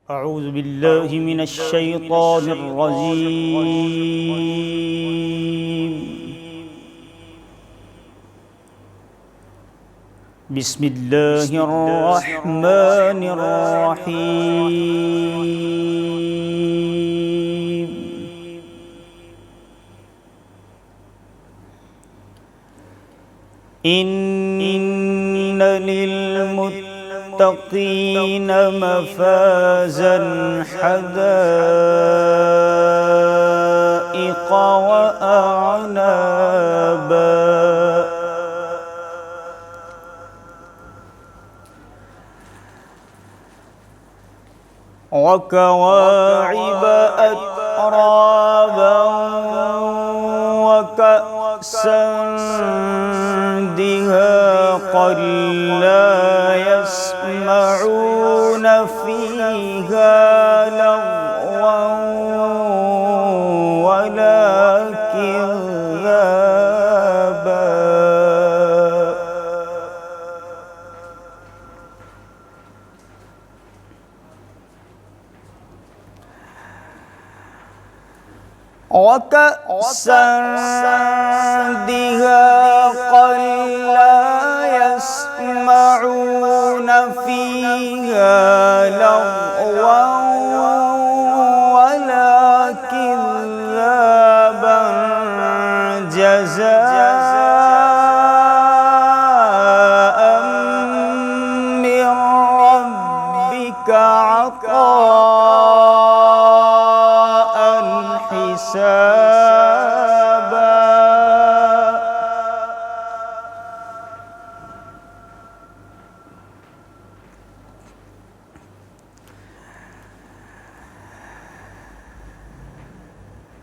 أعوذ بالله من الشيطان الرجيم. بسم الله الرحمن الرحيم. إن للمتقين مفازا حدائق وأعنابا وكواعب أترابا وكأسا دهاقا لا يسمعون فيها لغوا ولا كذابا وكأسا دهاقا لا يسمعون فيها لغوا ولا كذابا جزاء من ربك عطاء حسابا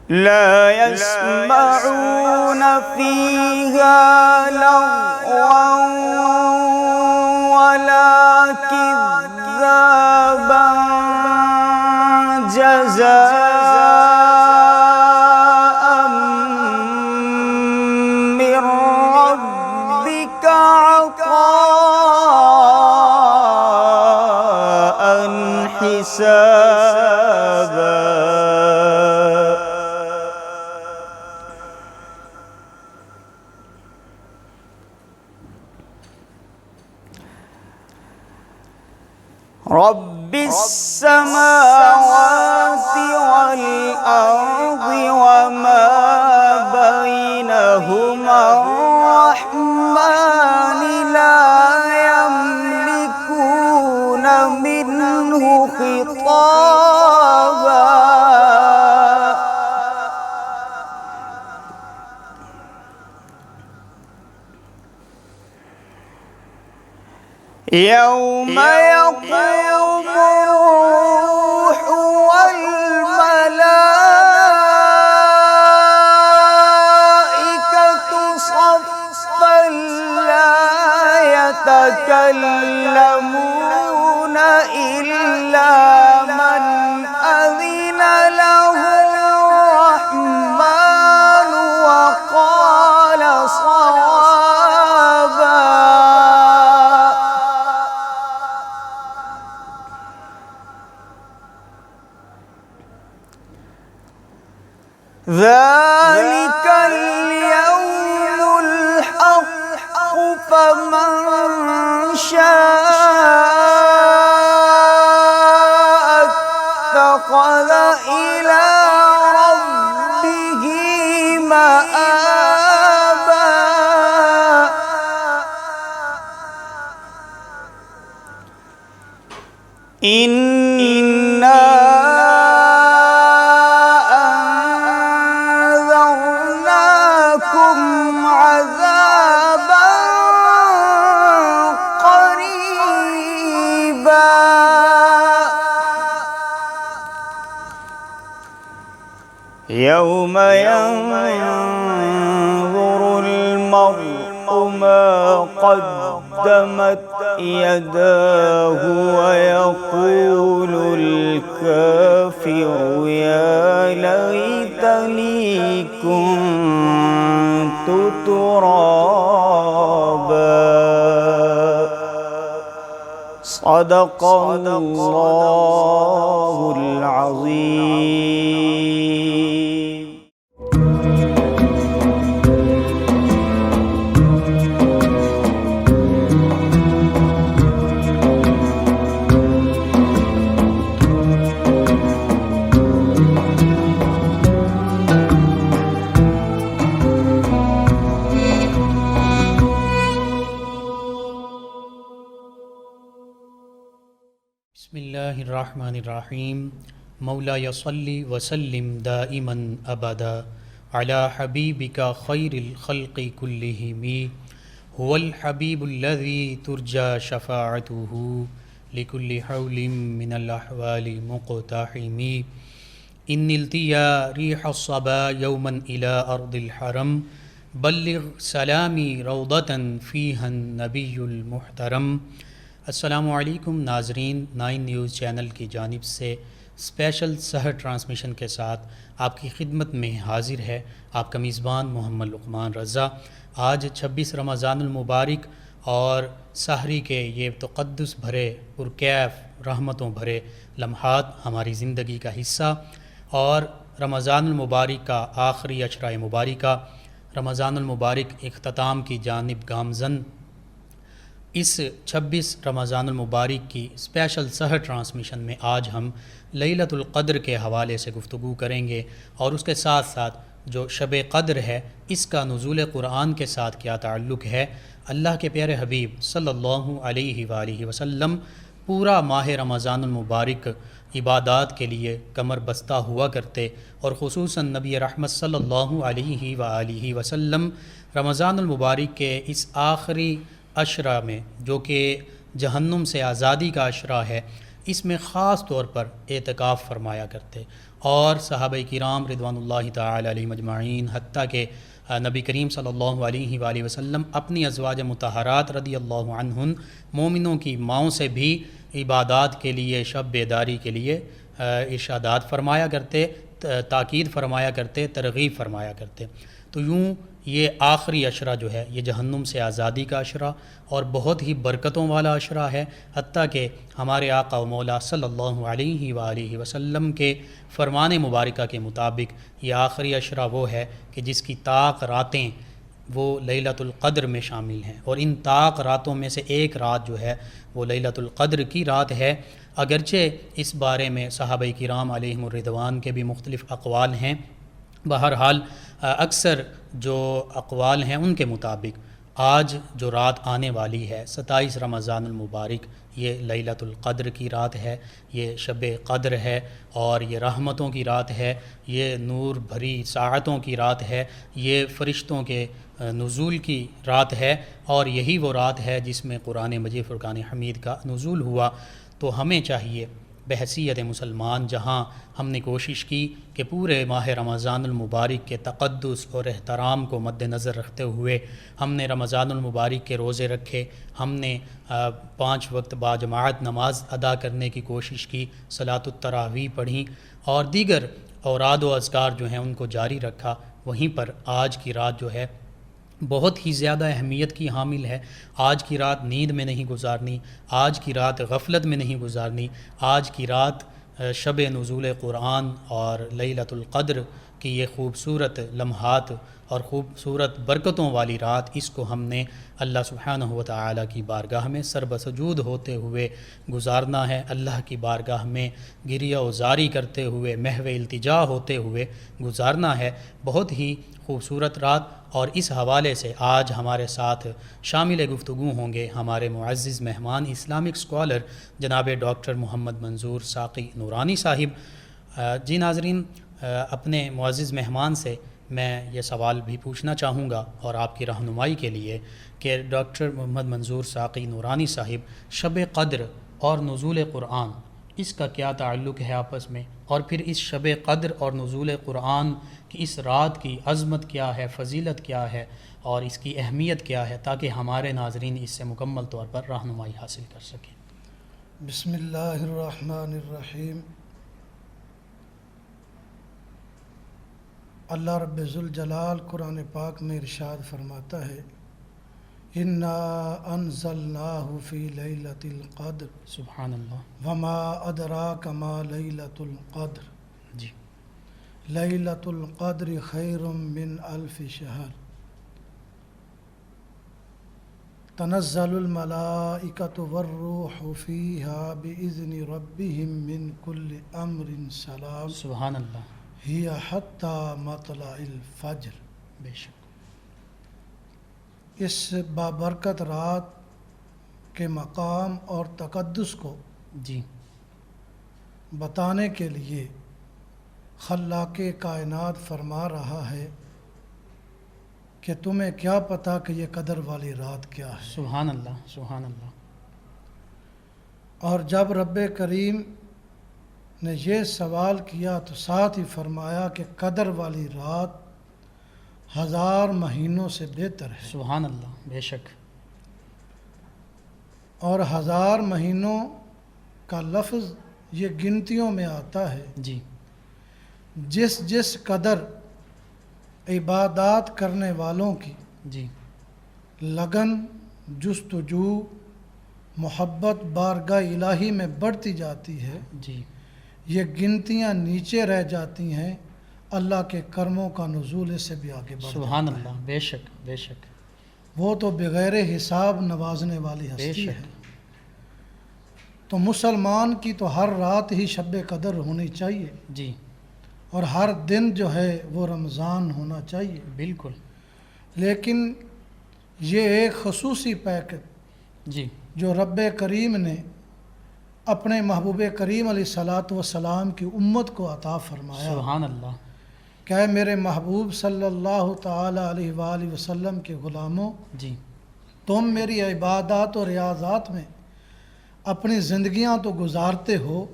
لا يسمعون فيها لغوا ولا كذابا جزاء من ربك عطاء حسابا رب السماوات والأرض وما بينهما الرحمن لا يملكون منه خطابا يوم يقوم الروح والملائكة صفا لا يتكلمون إلا من أذن له الرحمن وقال صوابا ذلك اليوم الحق فمن شاء اتخذ إلى ربه مآبا إنا عذابا قريبا يوم ينظر المرء ما قدمت يداه ويقول الكافر يا ليتني كنت ترابا صدق صدق اللہ العظیم. بسم اللہ الرحمن الرحیم. مولا صلی وسلم دائما ابدا علی حبیبک خیر الخلق کلہم هو الحبیب الذی ترجى شفاعته لكل حول من الاحوال مقتحم. ان التیا ریح الصبا یوما الى ارض الحرم بلغ سلامی روضة فیہا النبی المحترم. السلام علیکم ناظرین. 9 نیوز چینل کی جانب سے اسپیشل سحر ٹرانسمیشن کے ساتھ آپ کی خدمت میں حاضر ہے آپ کا میزبان محمد لقمان رضا. آج 26 رمضان المبارک اور سحری کے یہ تقدس بھرے پرکیف رحمتوں بھرے لمحات ہماری زندگی کا حصہ، اور رمضان المبارک کا آخری عشرہ مبارکہ، رمضان المبارک اختتام کی جانب گامزن، اس 26 رمضان المبارک کی اسپیشل سحر ٹرانسمیشن میں آج ہم لیلۃ القدر کے حوالے سے گفتگو کریں گے، اور اس کے ساتھ ساتھ جو شب قدر ہے اس کا نزول قرآن کے ساتھ کیا تعلق ہے. اللہ کے پیارے حبیب صلی اللہ علیہ وآلہ وسلم پورا ماہ رمضان المبارک عبادات کے لیے کمر بستہ ہوا کرتے، اور خصوصاً نبی رحمت صلی اللہ علیہ وآلہ وسلم رمضان المبارک کے اس آخری عشرہ میں، جو کہ جہنم سے آزادی کا عشرہ ہے، اس میں خاص طور پر اعتکاف فرمایا کرتے، اور صحابہ کرام رضوان اللہ تعالی علیہم اجمعین، حتیٰ کہ نبی کریم صلی اللہ علیہ وآلہ وسلم اپنی ازواج مطہرات رضی اللہ عنہن مومنوں کی ماؤں سے بھی عبادات کے لیے، شب بیداری کے لیے ارشادات فرمایا کرتے، تاکید فرمایا کرتے، ترغیب فرمایا کرتے. تو یوں یہ آخری عشرہ جو ہے یہ جہنم سے آزادی کا عشرہ اور بہت ہی برکتوں والا عشرہ ہے، حتیٰ کہ ہمارے آقا و مولا صلی اللہ علیہ وآلہ وسلم کے فرمان مبارکہ کے مطابق یہ آخری عشرہ وہ ہے کہ جس کی طاق راتیں وہ لیلۃ القدر میں شامل ہیں، اور ان طاق راتوں میں سے ایک رات جو ہے وہ لیلۃ القدر کی رات ہے. اگرچہ اس بارے میں صحابہ کرام علیہم الرضوان کے بھی مختلف اقوال ہیں، بہرحال اکثر جو اقوال ہیں ان کے مطابق آج جو رات آنے والی ہے 27 رمضان المبارک، یہ لیلۃ القدر کی رات ہے، یہ شب قدر ہے، اور یہ رحمتوں کی رات ہے، یہ نور بھری ساعتوں کی رات ہے، یہ فرشتوں کے نزول کی رات ہے، اور یہی وہ رات ہے جس میں قرآن مجید فرقان حمید کا نزول ہوا. تو ہمیں چاہیے بحیثیت مسلمان، جہاں ہم نے کوشش کی کہ پورے ماہ رمضان المبارک کے تقدس اور احترام کو مد نظر رکھتے ہوئے ہم نے رمضان المبارک کے روزے رکھے، ہم نے 5 وقت باجماعت نماز ادا کرنے کی کوشش کی، صلاۃ التراویح پڑھیں، اور دیگر اوراد و اذکار جو ہیں ان کو جاری رکھا. وہیں پر آج کی رات جو ہے بہت ہی زیادہ اہمیت کی حامل ہے. آج کی رات نیند میں نہیں گزارنی، آج کی رات غفلت میں نہیں گزارنی، آج کی رات شب نزول قرآن اور لیلۃ القدر کی یہ خوبصورت لمحات اور خوبصورت برکتوں والی رات، اس کو ہم نے اللہ سبحانہ و تعالیٰ کی بارگاہ میں سر بسجود ہوتے ہوئے گزارنا ہے، اللہ کی بارگاہ میں گریہ و زاری کرتے ہوئے، محو التجا ہوتے ہوئے گزارنا ہے. بہت ہی خوبصورت رات، اور اس حوالے سے آج ہمارے ساتھ شامل گفتگو ہوں گے ہمارے معزز مہمان اسلامک اسکالر جناب ڈاکٹر محمد منظور ساقی نورانی صاحب. جی ناظرین، اپنے معزز مہمان سے میں یہ سوال بھی پوچھنا چاہوں گا اور آپ کی رہنمائی کے لیے کہ ڈاکٹر محمد منظور ساقی نورانی صاحب، شب قدر اور نزول قرآن اس کا کیا تعلق ہے آپس میں، اور پھر اس شب قدر اور نزول قرآن کی اس رات کی عظمت کیا ہے، فضیلت کیا ہے، اور اس کی اہمیت کیا ہے، تاکہ ہمارے ناظرین اس سے مکمل طور پر رہنمائی حاصل کر سکیں. بسم اللہ الرحمن الرحیم. اللہ رب ذوالجلال قرآن پاک میں ارشاد فرماتا ہے، انا انزلناہ فی لیلۃ القدر سبحان اللہ. وما ادراک ما لیلۃ القدر جی لیلۃ القدر خیر من الف شہر تنزل الملائکۃ والروح فیہا بإذن ربہم من کل امر سلام سبحان اللہ. ہی حتی مطلع الفجر. بے شک. اس بابرکت رات کے مقام اور تقدس کو جی بتانے کے لیے خلاق کائنات فرما رہا ہے کہ تمہیں کیا پتہ کہ یہ قدر والی رات کیا ہے. سبحان اللہ. سبحان اللہ. اور جب رب کریم نے یہ سوال کیا تو ساتھ ہی فرمایا کہ قدر والی رات 1000 مہینوں سے بہتر ہے. سبحان اللہ. بے شک. اور 1000 مہینوں کا لفظ یہ گنتیوں میں آتا ہے. جی جس قدر عبادات کرنے والوں کی جی لگن، جستجو، محبت بارگاہ الہی میں بڑھتی جاتی ہے، جی یہ گنتیاں نیچے رہ جاتی ہیں. اللہ کے کرموں کا نزول اس سے بھی آگے بڑھ سبحان جاتا ہے. اللہ. بے شک. بے شک. وہ تو بغیر حساب نوازنے والی بے ہستی شک. ہے. تو مسلمان کی تو ہر رات ہی شب قدر ہونی چاہیے جی اور ہر دن جو ہے وہ رمضان ہونا چاہیے. بالکل. لیکن یہ ایک خصوصی پیکٹ جی جو رب کریم نے اپنے محبوب کریم علیہ الصلاۃ والسلام کی امت کو عطا فرمایا سبحان اللہ. کہ اے میرے محبوب صلی اللہ تعالی علیہ وآلہ وسلم کے غلاموں، جی تم میری عبادات و ریاضات میں اپنی زندگیاں تو گزارتے ہو،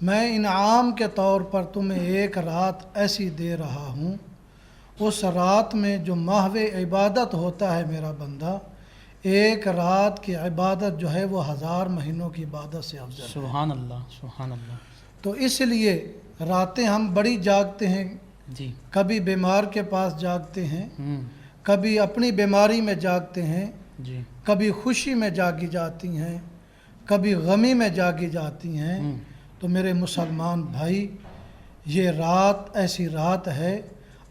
میں انعام کے طور پر تمہیں ایک رات ایسی دے رہا ہوں، اس رات میں جو محو عبادت ہوتا ہے میرا بندہ، ایک رات کی عبادت جو ہے وہ 1000 مہینوں کی عبادت سے افضل ہے. سبحان اللہ. سبحان اللہ. تو اس لیے راتیں ہم بڑی جاگتے ہیں، جی کبھی بیمار کے پاس جاگتے ہیں، ہوں کبھی اپنی بیماری میں جاگتے ہیں، جی کبھی خوشی میں جاگی جاتی ہیں، کبھی غمی میں جاگی جاتی ہیں. ہوں تو میرے مسلمان بھائی، یہ رات ایسی رات ہے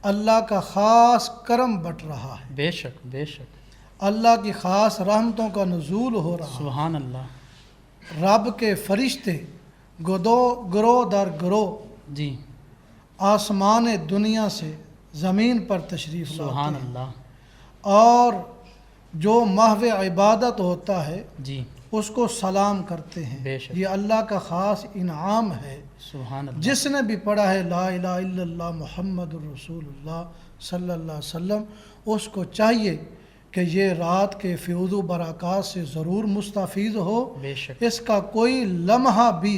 اللہ کا خاص کرم بٹ رہا ہے، بے شک. بے شک. اللہ کی خاص رحمتوں کا نزول ہو رہا ہے. سبحان اللہ. رب کے فرشتے گروہ در گروہ جی آسمان دنیا سے زمین پر تشریف سبحان لاتے ہیں، اللہ. اور جو محو عبادت ہوتا ہے جی اس کو سلام کرتے ہیں. بے شک. یہ اللہ کا خاص انعام ہے. سبحان اللہ. جس نے بھی پڑھا ہے لا الہ الا اللہ محمد الرسول اللہ صلی اللہ علیہ وسلم، اس کو چاہیے کہ یہ رات کے فیض و برکات سے ضرور مستفید ہو، بے شک. اس کا کوئی لمحہ بھی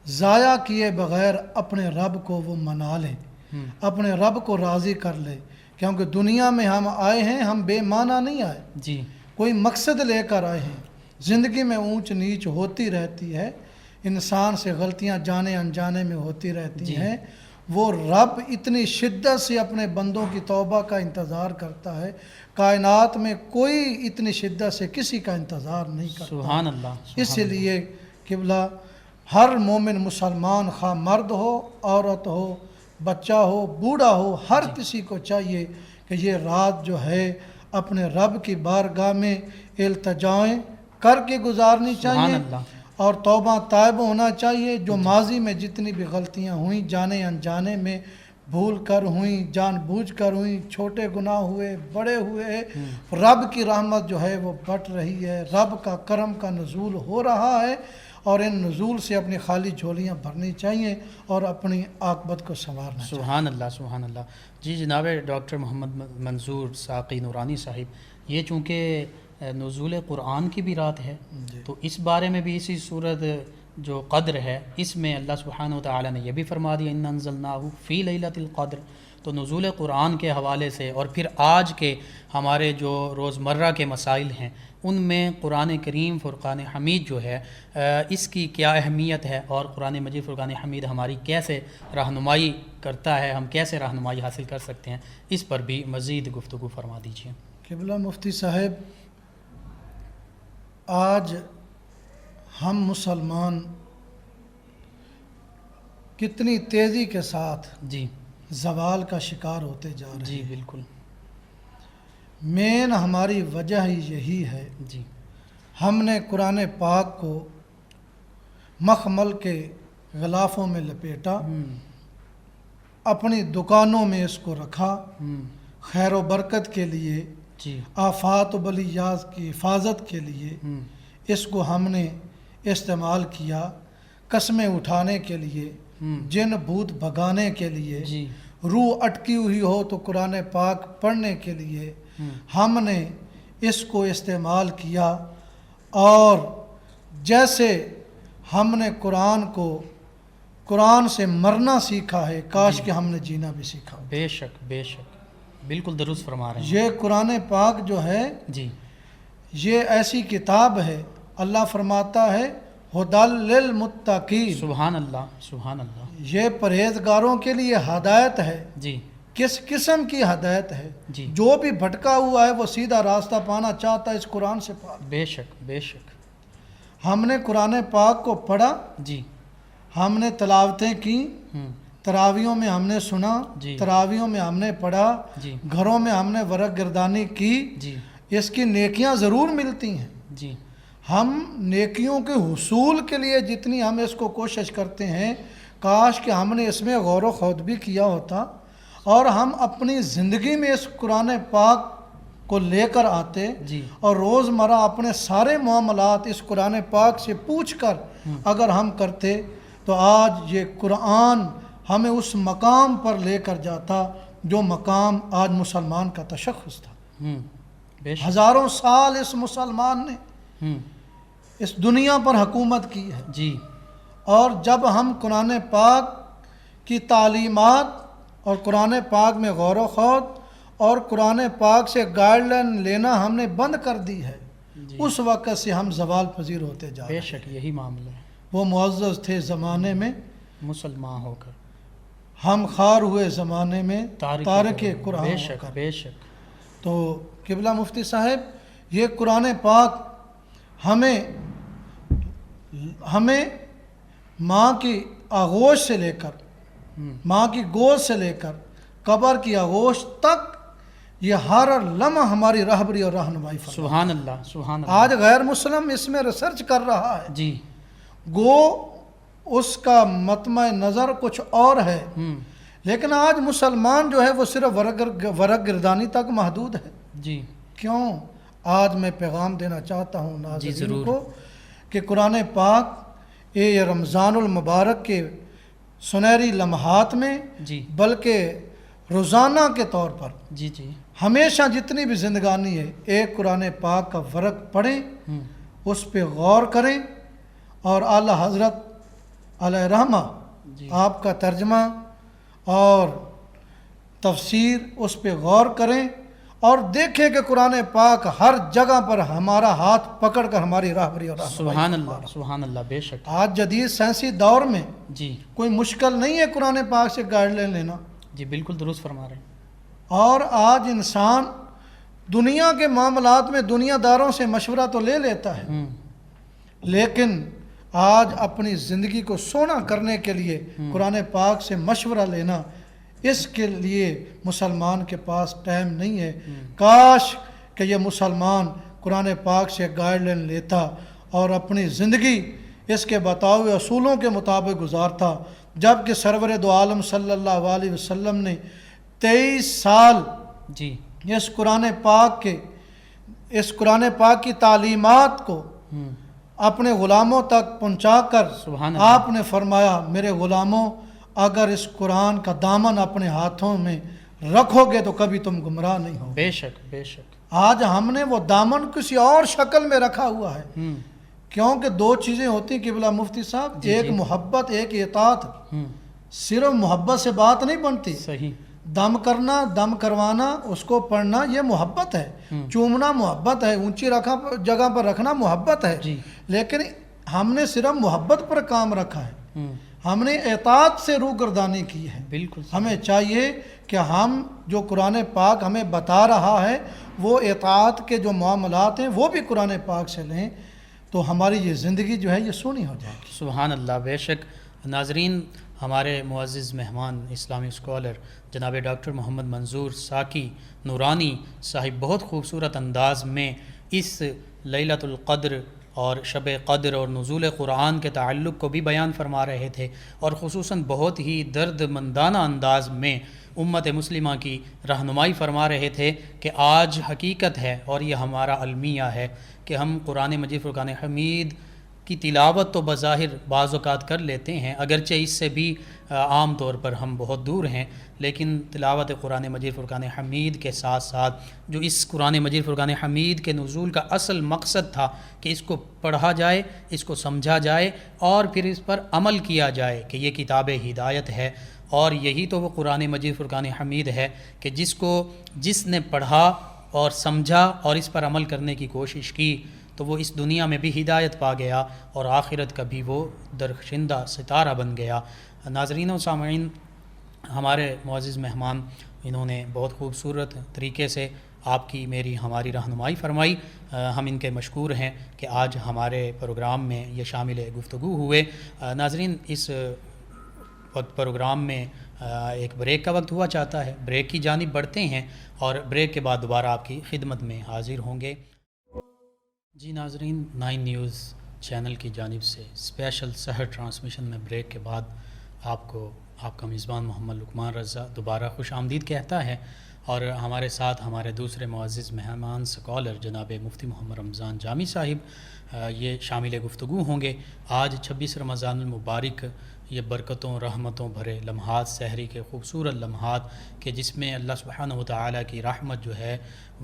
ضائع کیے بغیر اپنے رب کو وہ منا لے، ہوں اپنے رب کو راضی کر لے. کیونکہ دنیا میں ہم آئے ہیں، ہم بے معنی نہیں آئے، جی کوئی مقصد لے کر آئے ہیں. زندگی میں اونچ نیچ ہوتی رہتی ہے، انسان سے غلطیاں جانے انجانے میں ہوتی رہتی جی. ہیں. وہ رب اتنی شدت سے اپنے بندوں کی توبہ کا انتظار کرتا ہے، کائنات میں کوئی اتنی شدت سے کسی کا انتظار نہیں کرتا. سبحان اللہ. اس لیے قبلہ ہر مومن مسلمان، خواہ مرد ہو، عورت ہو، بچہ ہو، بوڑھا ہو، ہر کسی کو چاہیے کہ یہ رات جو ہے اپنے رب کی بارگاہ میں التجائیں کر کے گزارنی سبحان چاہیے، اللہ. اور توبہ طائب ہونا چاہیے. جو ماضی میں جتنی بھی غلطیاں ہوئیں، جانے انجانے میں بھول کر ہوئیں، جان بوجھ کر ہوئیں، چھوٹے گناہ ہوئے، بڑے ہوئے، رب کی رحمت جو ہے وہ بٹ رہی ہے، رب کا کرم کا نزول ہو رہا ہے، اور ان نزول سے اپنی خالی جھولیاں بھرنی چاہیے اور اپنی عاقبت کو سنوارنا چاہیے. سبحان اللہ. سبحان اللہ. جی جناب ڈاکٹر محمد منظور ساقی نورانی صاحب، یہ چونکہ نزول قرآن کی بھی رات ہے، جی. تو اس بارے میں بھی اسی صورت جو قدر ہے اس میں اللہ سبحانہ وتعالی نے یہ بھی فرما دیا اِنَّا أَنزَلْنَاهُ فِي لَيْلَةِ الْقَدْرِ. تو نزول قرآن کے حوالے سے اور پھر آج کے ہمارے جو روزمرہ کے مسائل ہیں ان میں قرآن کریم فرقان حمید جو ہے اس کی کیا اہمیت ہے، اور قرآن مجید فرقان حمید ہماری کیسے رہنمائی کرتا ہے، ہم کیسے رہنمائی حاصل کر سکتے ہیں، اس پر بھی مزید گفتگو فرما دیجیے. قبلہ مفتی صاحب، آج ہم مسلمان کتنی تیزی کے ساتھ جی زوال کا شکار ہوتے جا رہے جی ہیں. بالکل. مین ہماری وجہ ہی یہی ہے. جی ہم نے قرآن پاک کو مخمل کے غلافوں میں لپیٹا، اپنی دکانوں میں اس کو رکھا، خیر و برکت کے لیے، جی آفات و بلیات کی حفاظت کے لیے اس کو ہم نے استعمال کیا، قسمیں اٹھانے کے لیے، جن بھوت بھگانے کے لیے، جی روح اٹکی ہوئی ہو تو قرآن پاک پڑھنے کے لیے ہم نے اس کو استعمال کیا. اور جیسے ہم نے قرآن سے مرنا سیکھا ہے، کاش کہ ہم نے جینا بھی سیکھا ہو. بے شک بے شک، بالکل درست فرما رہے ہیں. یہ قرآن پاک جو ہے جی یہ ایسی کتاب ہے، اللہ فرماتا ہے ہدی للمتقین، سبحان اللہ سبحان اللہ. یہ پرہیزگاروں کے لیے ہدایت ہے. جی کس قسم کی ہدایت ہے؟ جی جو بھی بھٹکا ہوا ہے وہ سیدھا راستہ پانا چاہتا ہے، اس قرآن سے پا. بے شک بے شک. ہم نے قرآن پاک کو پڑھا، جی ہم نے تلاوتیں کی، تراویوں میں ہم نے سنا، جی تراویوں میں ہم نے پڑھا، جی گھروں میں ہم نے ورق گردانی کی. جی اس کی نیکیاں ضرور ملتی ہیں. جی ہم نیکیوں کے حصول کے لیے جتنی ہم اس کو کوشش کرتے ہیں، کاش کہ ہم نے اس میں غور و خوض بھی کیا ہوتا اور ہم اپنی زندگی میں اس قرآن پاک کو لے کر آتے جی اور روزمرہ اپنے سارے معاملات اس قرآن پاک سے پوچھ کر اگر ہم کرتے تو آج یہ قرآن ہمیں اس مقام پر لے کر جاتا جو مقام آج مسلمان کا تشخص تھا. بے شک. ہزاروں سال اس مسلمان نے اس دنیا پر حکومت کی ہے. جی اور جب ہم قرآن پاک کی تعلیمات اور قرآن پاک میں غور و خوض اور قرآن پاک سے گائیڈ لائن لینا ہم نے بند کر دی ہے، جی اس وقت سے ہم زوال پذیر ہوتے جا رہے بے ہیں. شک یہی معاملہ ہے. وہ معزز تھے زمانے میں، مسلمان ہو کر ہم خار ہوئے زمانے میں، تارک قرآن بے ہو شک کر. بے شک. تو قبلہ مفتی صاحب، یہ قرآن پاک ہمیں ماں کی آغوش سے لے کر، ماں کی گود سے لے کر قبر کی آغوش تک یہ ہر لمحہ ہماری رہبری اور رہنمائی فرماتا ہے. سبحان اللہ سبحان اللہ. آج غیر مسلم اس میں ریسرچ کر رہا ہے، جی گو اس کا مطمع نظر کچھ اور ہے، لیکن آج مسلمان جو ہے وہ صرف ورق گردانی تک محدود ہے. جی کیوں؟ آج میں پیغام دینا چاہتا ہوں ناظرین ضرور. کو کہ قرآن پاک یہ رمضان المبارک کے سنہری لمحات میں، جی بلکہ روزانہ کے طور پر جی جی ہمیشہ جتنی بھی زندگانی ہے، ایک قرآن پاک کا ورق پڑھیں، اس پہ غور کریں اور اعلیٰ حضرت علیہ رحمہ جی آپ کا ترجمہ اور تفسیر اس پہ غور کریں اور دیکھیں کہ قرآن پاک ہر جگہ پر ہمارا ہاتھ پکڑ کر ہماری راہبری اور رہنمائی سبحان فرما رہا اللہ سبحان اللہ. بے شک. آج جدید سائنسی دور میں جی کوئی مشکل نہیں ہے قرآن پاک سے گائیڈ لائن لینا. جی بالکل درست فرما رہے ہیں. اور آج انسان دنیا کے معاملات میں دنیا داروں سے مشورہ تو لے لیتا ہے، لیکن آج اپنی زندگی کو سونا کرنے کے لیے قرآن پاک سے مشورہ لینا، اس کے لیے مسلمان کے پاس ٹائم نہیں ہے. کاش کہ یہ مسلمان قرآن پاک سے گائیڈ لائن لیتا اور اپنی زندگی اس کے بتائے ہوئے اصولوں کے مطابق گزارتا. جب کہ سرور دو عالم صلی اللہ علیہ وسلم نے 23 سال جی اس قرآن پاک کی تعلیمات کو اپنے غلاموں تک پہنچا کر سبحان اللہ. آپ نے فرمایا میرے غلاموں، اگر اس قرآن کا دامن اپنے ہاتھوں میں رکھو گے تو کبھی تم گمراہ نہیں ہو. بے شک بے شک. آج ہم نے وہ دامن کسی اور شکل میں رکھا ہوا ہے، کیونکہ دو چیزیں ہوتی ہیں قبلہ مفتی صاحب، ایک محبت، ایک اطاعت. صرف محبت سے بات نہیں بنتی. صحیح. دم کرنا، دم کروانا، اس کو پڑھنا، یہ محبت ہے. چومنا محبت ہے، اونچی جگہ پر رکھنا محبت ہے. جی لیکن ہم نے صرف محبت پر کام رکھا ہے، ہم نے اطاعت سے روگردانی کی ہے. بالکل. ہمیں چاہیے کہ ہم جو قرآن پاک ہمیں بتا رہا ہے وہ اطاعت کے جو معاملات ہیں وہ بھی قرآن پاک سے لیں. تو ہماری یہ زندگی جو ہے یہ سونی ہو جائے گی۔ سبحان اللہ۔ بے شک ناظرین، ہمارے معزز مہمان اسلامی اسکالر جناب ڈاکٹر محمد منظور ساکی نورانی صاحب بہت خوبصورت انداز میں اس لیلۃ القدر اور شب قدر اور نزول قرآن کے تعلق کو بھی بیان فرما رہے تھے، اور خصوصاً بہت ہی درد مندانہ انداز میں امت مسلمہ کی رہنمائی فرما رہے تھے کہ آج حقیقت ہے اور یہ ہمارا المیہ ہے کہ ہم قرآن مجید فرقان حمید کی تلاوت تو بظاہر بعض اوقات کر لیتے ہیں، اگرچہ اس سے بھی عام طور پر ہم بہت دور ہیں، لیکن تلاوت قرآن مجید فرقان حمید کے ساتھ ساتھ جو اس قرآن مجید فرقان حمید کے نزول کا اصل مقصد تھا کہ اس کو پڑھا جائے، اس کو سمجھا جائے اور پھر اس پر عمل کیا جائے کہ یہ کتاب ہدایت ہے، اور یہی تو وہ قرآن مجید فرقان حمید ہے کہ جس نے پڑھا اور سمجھا اور اس پر عمل کرنے کی کوشش کی تو وہ اس دنیا میں بھی ہدایت پا گیا اور آخرت کا بھی وہ درخشندہ ستارہ بن گیا۔ ناظرین و سامعین، ہمارے معزز مہمان انہوں نے بہت خوبصورت طریقے سے آپ کی میری ہماری رہنمائی فرمائی، ہم ان کے مشکور ہیں کہ آج ہمارے پروگرام میں یہ شامل گفتگو ہوئے۔ ناظرین، اس وقت پروگرام میں ایک بریک کا وقت ہوا چاہتا ہے، بریک کی جانب بڑھتے ہیں اور بریک کے بعد دوبارہ آپ کی خدمت میں حاضر ہوں گے۔ جی ناظرین، 9 نیوز چینل کی جانب سے اسپیشل سحر ٹرانسمیشن میں بریک کے بعد آپ کو آپ کا میزبان محمد لقمان رضا دوبارہ خوش آمدید کہتا ہے، اور ہمارے ساتھ ہمارے دوسرے معزز مہمان سکالر جناب مفتی محمد رمضان جامی صاحب یہ شامل گفتگو ہوں گے۔ آج 26 رمضان المبارک، یہ برکتوں رحمتوں بھرے لمحات، سحری کے خوبصورت لمحات کہ جس میں اللہ سبحانہ و تعالیٰ کی رحمت جو ہے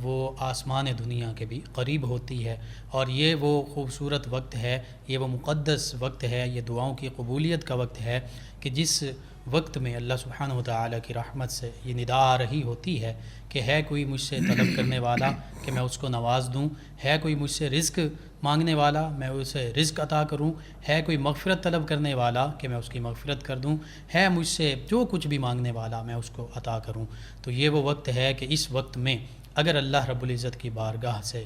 وہ آسمان دنیا کے بھی قریب ہوتی ہے، اور یہ وہ خوبصورت وقت ہے، یہ وہ مقدس وقت ہے، یہ دعاؤں کی قبولیت کا وقت ہے کہ جس وقت میں اللہ سبحانہ و تعالیٰ کی رحمت سے یہ ندا آ رہی ہوتی ہے کہ ہے کوئی مجھ سے طلب کرنے والا کہ میں اس کو نواز دوں، ہے کوئی مجھ سے رزق مانگنے والا میں اسے رزق عطا کروں، ہے کوئی مغفرت طلب کرنے والا کہ میں اس کی مغفرت کر دوں، ہے مجھ سے جو کچھ بھی مانگنے والا میں اس کو عطا کروں۔ تو یہ وہ وقت ہے کہ اس وقت میں اگر اللہ رب العزت کی بارگاہ سے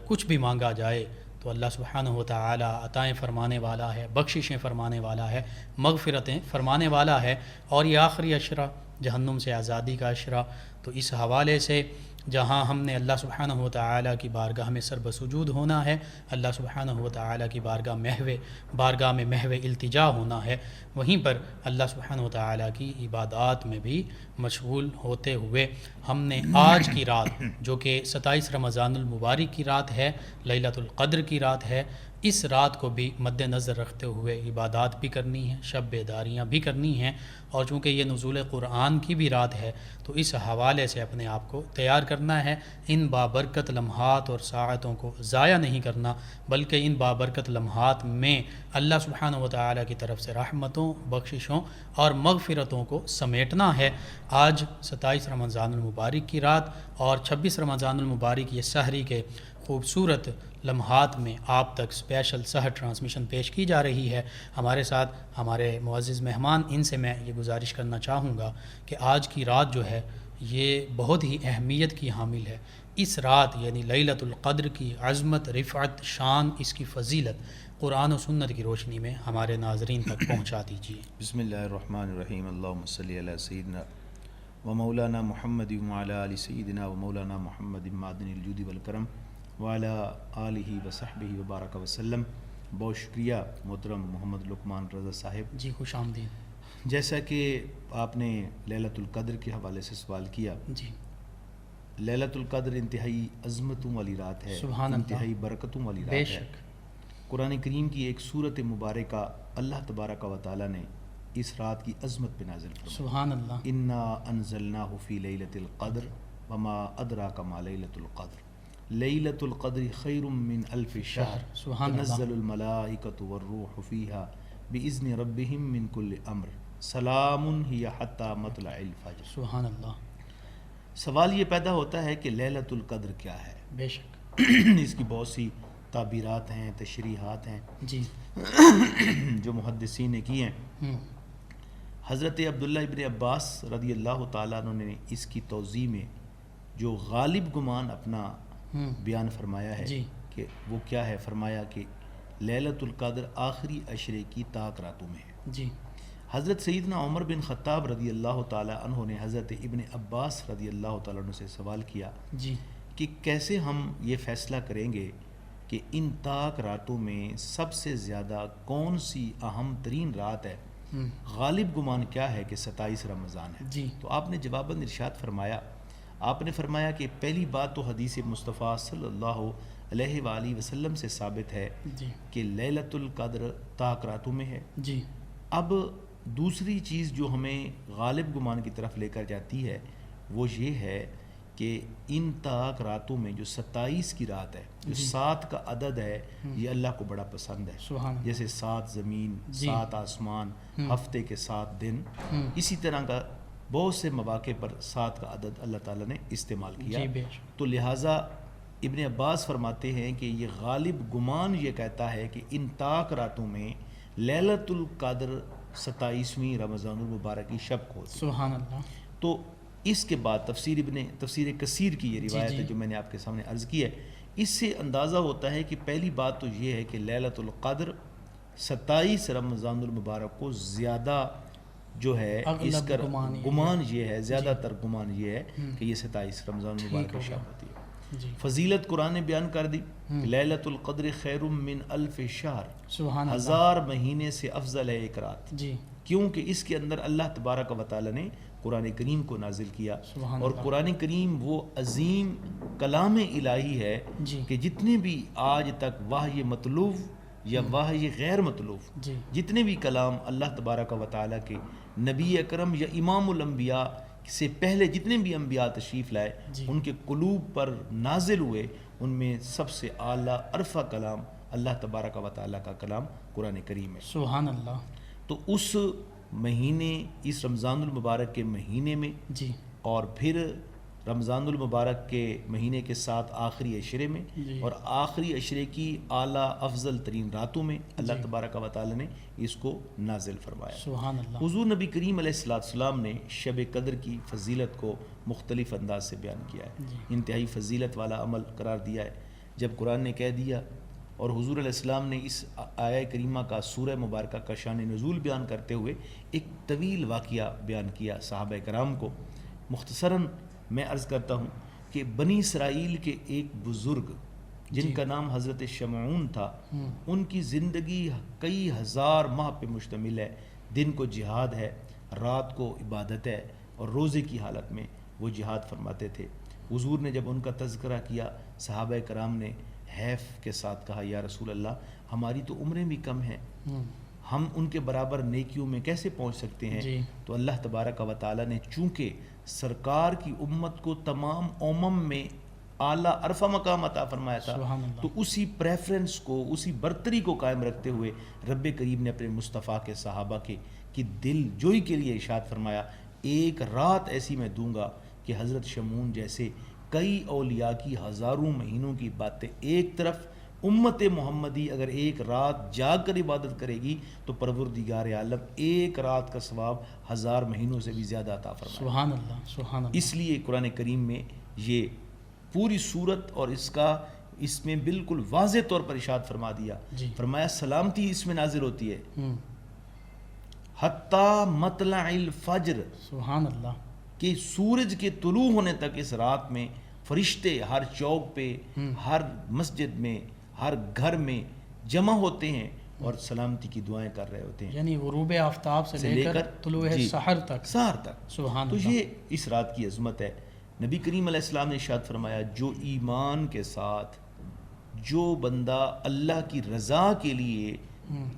کچھ بھی مانگا جائے تو اللہ سبحانہ و تعالیٰ عطائیں فرمانے والا ہے، بخششیں فرمانے والا ہے، مغفرتیں فرمانے والا ہے، اور یہ آخری عشرہ جہنم سے آزادی کا عشرہ۔ تو اس حوالے سے جہاں ہم نے اللہ سبحانہ و تعالیٰ کی بارگاہ میں سر بسجود ہونا ہے، اللہ سبحانہ و تعالیٰ کی بارگاہ میں محو التجا ہونا ہے، وہیں پر اللہ سبحانہ و تعالیٰ کی عبادات میں بھی مشغول ہوتے ہوئے ہم نے آج کی رات جو کہ 27 رمضان المبارک کی رات ہے، لیلۃ القدر کی رات ہے، اس رات کو بھی مد نظر رکھتے ہوئے عبادات بھی کرنی ہیں، شب بیداریاں بھی کرنی ہیں، اور چونکہ یہ نزول قرآن کی بھی رات ہے تو اس حوالے سے اپنے آپ کو تیار کرنا ہے، ان بابرکت لمحات اور ساعتوں کو ضائع نہیں کرنا، بلکہ ان بابرکت لمحات میں اللہ سبحانہ و تعالیٰ کی طرف سے رحمتوں، بخششوں اور مغفرتوں کو سمیٹنا ہے۔ آج 27 رمضان المبارک کی رات اور 26 رمضان المبارک یہ سحری کے خوبصورت لمحات میں آپ تک اسپیشل سحر ٹرانسمیشن پیش کی جا رہی ہے۔ ہمارے ساتھ ہمارے معزز مہمان، ان سے میں یہ گزارش کرنا چاہوں گا کہ آج کی رات جو ہے یہ بہت ہی اہمیت کی حامل ہے۔ اس رات یعنی لیلۃ القدر کی عظمت، رفعت، شان، اس کی فضیلت قرآن و سنت کی روشنی میں ہمارے ناظرین تک پہنچا دیجیے۔ بسم اللہ الرحمن الرحیم، اللہم صلی علی سیدنا و مولانا محمد وعلی آل سیدنا و مولانا محمد معدن الجود والکرم وعلی آلہ وصحبہ وبارک وسلم۔ بہت شکریہ محترم محمد لقمان رضا صاحب۔ جی خوش آمدید۔ جیسا کہ آپ نے لیلۃ القدر کے حوالے سے سوال کیا، جی لیلۃ القدر انتہائی عظمتوں والی رات ہے، سبحان اللہ، انتہائی برکتوں والی رات بے ہے۔ شک۔ قرآن کریم کی ایک سورت مبارکہ اللہ تبارک و تعالیٰ نے اس رات کی عظمت پہ نازل فرمائی۔ سبحان اللہ۔ انا انزلناہ فی لیلۃ القدر وما ادراک ما لیلۃ القدر لیلۃ القدر خیر من الف شہر سبحان اللہ۔ تنزل الملائکۃ والروح فیہا باذن ربہم من کل امر سلام ہی حتی مطلع الفجر۔ سبحان اللہ۔ سوال یہ پیدا ہوتا ہے کہ لیلۃ القدر کیا ہے؟ بے شک۔ اس کی بہت سی تعبیرات ہیں، تشریحات ہیں جی جو محدثین نے کی ہیں۔ حضرت عبداللہ ابن عباس رضی اللہ تعالیٰ عنہ نے اس کی توضیح میں جو غالب گمان اپنا بیان فرمایا ہے جی کہ وہ کیا ہے، فرمایا کہ لیلۃ القدر آخری عشرے کی طاق راتوں میں ہے۔ جی حضرت سیدنا عمر بن خطاب رضی اللہ تعالی عنہ نے حضرت ابن عباس رضی اللہ تعالیٰ عنہ سے سوال کیا جی کہ کیسے ہم یہ فیصلہ کریں گے کہ ان طاق راتوں میں سب سے زیادہ کون سی اہم ترین رات ہے؟ غالب گمان کیا ہے کہ 27 رمضان ہے؟ جی تو آپ نے جواباً ارشاد فرمایا، آپ نے فرمایا کہ پہلی بات تو حدیث مصطفیٰ صلی اللہ علیہ وآلہ وسلم سے ثابت ہے جی کہ لیلۃ القدر طاق راتوں میں ہے۔ جی اب دوسری چیز جو ہمیں غالب گمان کی طرف لے کر جاتی ہے وہ یہ ہے کہ ان طاق راتوں میں جو 27 کی رات ہے، جو 7 کا عدد ہے، یہ اللہ کو بڑا پسند ہے۔ سبحان اللہ۔ جیسے 7 زمین، جی 7 آسمان، ہفتے کے 7 دن، اسی طرح کا بہت سے مواقع پر 7 کا عدد اللہ تعالیٰ نے استعمال کیا۔ جی بے شک۔ تو لہٰذا ابن عباس فرماتے ہیں کہ یہ غالب گمان یہ کہتا ہے کہ ان طاق راتوں میں لیلۃ القدر 27ویں رمضان المبارک کی شب کو ہوتی ہے۔ سبحان اللہ۔ تو اس کے بعد تفسیر کثیر کی یہ روایت ہے جو میں نے آپ کے سامنے عرض کی ہے، اس سے اندازہ ہوتا ہے کہ پہلی بات تو یہ ہے کہ لیلۃ القدر 27 رمضان المبارک کو زیادہ جو ہے اس کا گمان یہ ہے، زیادہ تر گمان یہ ہے کہ یہ 27 رمضان المبارک کی شب ہوتی ہے۔ جی فضیلت قرآن نے بیان کر دی، لیلۃ القدر خیر من الف شہر، سبحان اللہ۔ 1000 مہینے سے افضل ہے ایک رات، جی کیونکہ اس کے اندر اللہ تبارک و تعالی نے قرآن کریم کو نازل کیا، سبحان اور اللہ۔ قرآن کریم وہ عظیم کلام الہی ہے جی کہ جتنے بھی آج تک وحی مطلوب یا وحی غیر مطلوب، جی جتنے بھی کلام اللہ تبارک و تعالی کے نبی اکرم یا امام الانبیاء سے پہلے جتنے بھی انبیاء تشریف لائے، جی ان کے قلوب پر نازل ہوئے، ان میں سب سے اعلیٰ عرفہ کلام اللہ تبارک و تعالی کا کلام قرآن کریم ہے۔ سبحان اللہ۔ تو اس مہینے، اس رمضان المبارک کے مہینے میں، جی اور پھر رمضان المبارک کے مہینے کے ساتھ آخری عشرے میں، جی اور آخری عشرے کی اعلیٰ افضل ترین راتوں میں اللہ تبارک و تعالی نے اس کو نازل فرمایا۔ سبحان اللہ۔ حضور نبی کریم علیہ السلام نے شب قدر کی فضیلت کو مختلف انداز سے بیان کیا ہے، انتہائی فضیلت والا عمل قرار دیا ہے۔ جب قرآن نے کہہ دیا اور حضور علیہ السلام نے اس آیہ کریمہ کا سورہ مبارکہ کا شان نزول بیان کرتے ہوئے ایک طویل واقعہ بیان کیا صحابہ کرام کو، مختصراً میں عرض کرتا ہوں کہ بنی اسرائیل کے ایک بزرگ جن کا نام حضرت شمعون تھا، ان کی زندگی کئی ہزار ماہ پہ مشتمل ہے۔ دن کو جہاد ہے، رات کو عبادت ہے، اور روزے کی حالت میں وہ جہاد فرماتے تھے۔ حضور نے جب ان کا تذکرہ کیا، صحابہ کرام نے حیف کے ساتھ کہا، یا رسول اللہ، ہماری تو عمریں بھی کم ہیں، ہم ان کے برابر نیکیوں میں کیسے پہنچ سکتے ہیں؟ جی تو اللہ تبارک و تعالی نے چونکہ سرکار کی امت کو تمام امم میں اعلیٰ عرفہ مقام عطا فرمایا تھا، سبحان اللہ۔ تو اسی پریفرنس کو، اسی برتری کو قائم رکھتے ہوئے رب کریم نے اپنے مصطفیٰ کے صحابہ کی دل جوئی کے لیے ارشاد فرمایا، ایک رات ایسی میں دوں گا کہ حضرت شمعون جیسے کئی اولیاء کی ہزاروں مہینوں کی باتیں ایک طرف، امت محمدی اگر ایک رات جاگ کر عبادت کرے گی تو پروردگار عالم ایک رات کا ثواب 1000 مہینوں سے بھی زیادہ عطا فرمائے۔ سبحان اللہ۔ سبحان اللہ۔ اس لیے قرآن کریم میں یہ پوری صورت اور اس میں بالکل واضح طور پر ارشاد فرما دیا، جی فرمایا سلامتی اس میں نازل ہوتی ہے حتیٰ مطلع الفجر، سبحان اللہ۔ کہ سورج کے طلوع ہونے تک اس رات میں فرشتے ہر چوک پہ، ہر مسجد میں، ہر گھر میں جمع ہوتے ہیں اور سلامتی کی دعائیں کر رہے ہوتے ہیں، یعنی غروب آفتاب سے لے کر طلوع سحر تک۔ سحر تک۔ سبحان تو اللہ۔ یہ اس رات کی عظمت ہے۔ نبی کریم علیہ السلام نے ارشاد فرمایا، جو ایمان کے ساتھ جو بندہ اللہ کی رضا کے لیے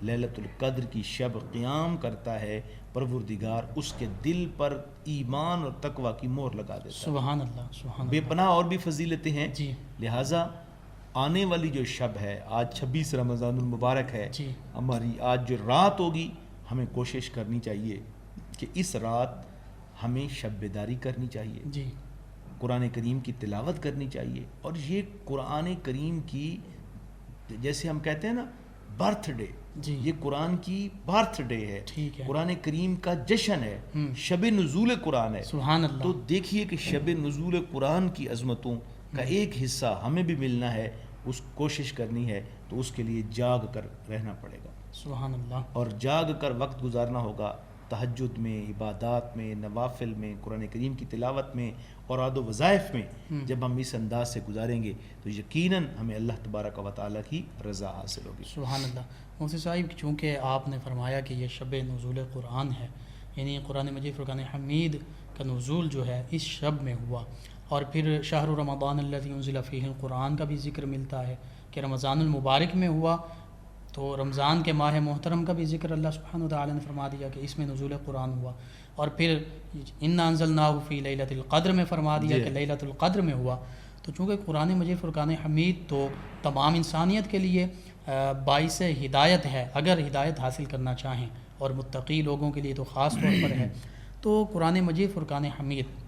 لیلۃ القدر کی شب قیام کرتا ہے، پروردگار اس کے دل پر ایمان اور تقوی کی مہر لگا دیتا ہے۔ سبحان اللہ۔ سبحان بے اللہ۔ پناہ اور بھی فضیلتیں ہیں، جی لہٰذا آنے والی جو شب ہے، آج 26 رمضان المبارک ہے، جی ہماری آج جو رات ہوگی، ہمیں کوشش کرنی چاہیے کہ اس رات ہمیں شب بیداری کرنی چاہیے، جی قرآن کریم کی تلاوت کرنی چاہیے، اور یہ قرآن کریم کی جیسے ہم کہتے ہیں نا برتھ ڈے، جی یہ قرآن کی برتھ ڈے ہے، ٹھیک ہے۔ قرآن کریم کا جشن ہے، شب نزول قرآن ہے۔ سبحان اللہ۔ تو دیکھیے کہ شب نزول قرآن کی عظمتوں کا ایک حصہ ہمیں بھی ملنا ہے، اس کوشش کرنی ہے تو اس کے لیے جاگ کر رہنا پڑے گا، سبحان اللہ، اور جاگ کر وقت گزارنا ہوگا تہجد میں، عبادات میں، نوافل میں، قرآن کریم کی تلاوت میں اور عاد و وظائف میں۔ جب ہم اس انداز سے گزاریں گے تو یقیناً ہمیں اللہ تبارک و تعالیٰ کی رضا حاصل ہوگی۔ سبحان اللہ۔ مفتی صاحب، چونکہ آپ نے فرمایا کہ یہ شب نزول قرآن ہے، یعنی قرآن مجید فرقان حمید کا نزول جو ہے اس شب میں ہوا، اور پھر شہر رمضان الذی انزل فیہ القرآن کا بھی ذکر ملتا ہے کہ رمضان المبارک میں ہوا، تو رمضان کے ماہ محترم کا بھی ذکر اللہ سبحانہ وتعالی نے فرما دیا کہ اس میں نزول قرآن ہوا، اور پھر انا انزلناہ فی لیلۃ القدر میں فرما دیا کہ لیلۃ القدر میں ہوا۔ تو چونکہ قرآن مجید فرقان حمید تو تمام انسانیت کے لیے باعث ہدایت ہے، اگر ہدایت حاصل کرنا چاہیں، اور متقی لوگوں کے لیے تو خاص طور پر ہے، تو قرآن مجید فرقان حمید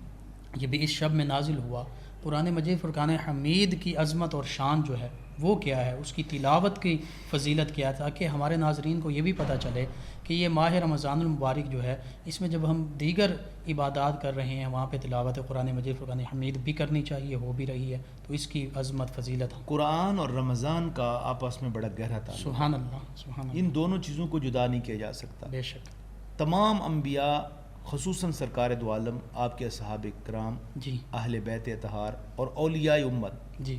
یہ بھی اس شب میں نازل ہوا۔ قرآن مجید فرقان حمید کی عظمت اور شان جو ہے وہ کیا ہے، اس کی تلاوت کی فضیلت کیا ہے، تاکہ ہمارے ناظرین کو یہ بھی پتہ چلے کہ یہ ماہ رمضان المبارک جو ہے، اس میں جب ہم دیگر عبادات کر رہے ہیں وہاں پہ تلاوت قرآن مجید فرقان حمید بھی کرنی چاہیے، ہو بھی رہی ہے، تو اس کی عظمت فضیلت۔ قرآن اور رمضان کا آپس میں بڑا گہرا تعلق ہے، سبحان اللہ، سبحان اللہ، ان دونوں چیزوں کو جدا نہیں کیا جا سکتا۔ بے شک، تمام انبیاء، خصوصاً سرکار دو عالم، آپ کے اصحاب کرام، جی اہل بیت اطہار اور اولیاء امت، جی،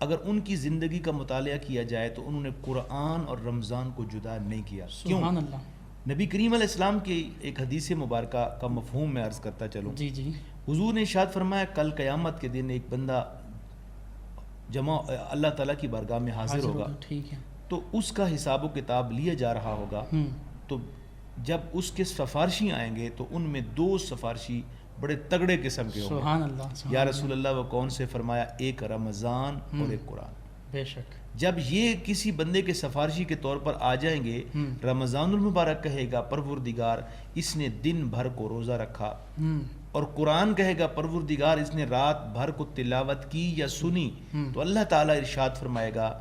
اگر ان کی زندگی کا مطالعہ کیا جائے تو انہوں نے قرآن اور رمضان کو جدا نہیں کیا۔ کیوں؟ سبحان اللہ، نبی کریم علیہ السلام کی ایک حدیث مبارکہ کا مفہوم میں عرض کرتا چلوں۔ جی جی، حضور نے ارشاد فرمایا کل قیامت کے دن ایک بندہ جمع اللہ تعالیٰ کی بارگاہ میں حاضر ہوگا، ٹھیک ہے، تو اس کا حساب و کتاب لیا جا رہا ہوگا، تو جب اس کے سفارشی آئیں گے تو ان میں 2 سفارشی بڑے تگڑے قسم کے ہوں گے۔ سبحان اللہ، سبحان یا رسول اللہ وہ کون سے؟ فرمایا ایک رمضان اور ایک قرآن۔ بے شک، جب یہ کسی بندے کے سفارشی کے طور پر آ جائیں گے، رمضان المبارک کہے گا پروردگار اس نے دن بھر کو روزہ رکھا، اور قرآن کہے گا پروردگار اس نے رات بھر کو تلاوت کی یا سنی، تو اللہ تعالیٰ ارشاد فرمائے گا